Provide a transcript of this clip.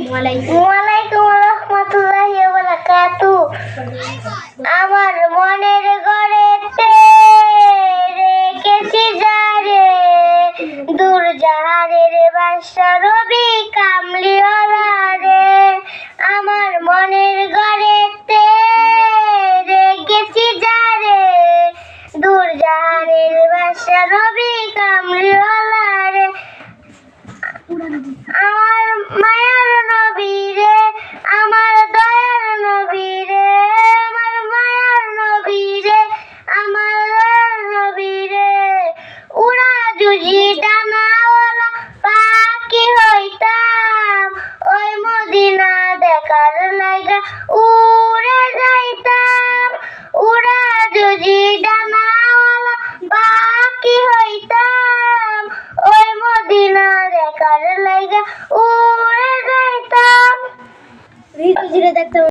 ওয়ালাইকুম রাহমাতুল্লাহি ওয়া বারাকাতুহু। আমার মনের ঘরেতে রেখেছি যারে, দূর জাহানের বাদশা রবি কামলিওয়ালা রে। আমার মনের ঘরেতে রেখেছি যারে, দূর জাহানের বাদশা রবি কামলিওয়ালা রে। আমার মায়ার নবী রে, আমার দয়ার নবী রে, আমার মায়ার নবী রে, আমার দয়ার নবী রে। উড়া যদি ডানাওয়ালা পাখি হইতাম, ওই মদিনা দেখার লাগা উড়ে যাইতাম। উড়া যদি ডানাওয়ালা পাখি হইতাম, ওই মদিনা দেখার লাগা উড়ে যাইতাম। দেখতাম।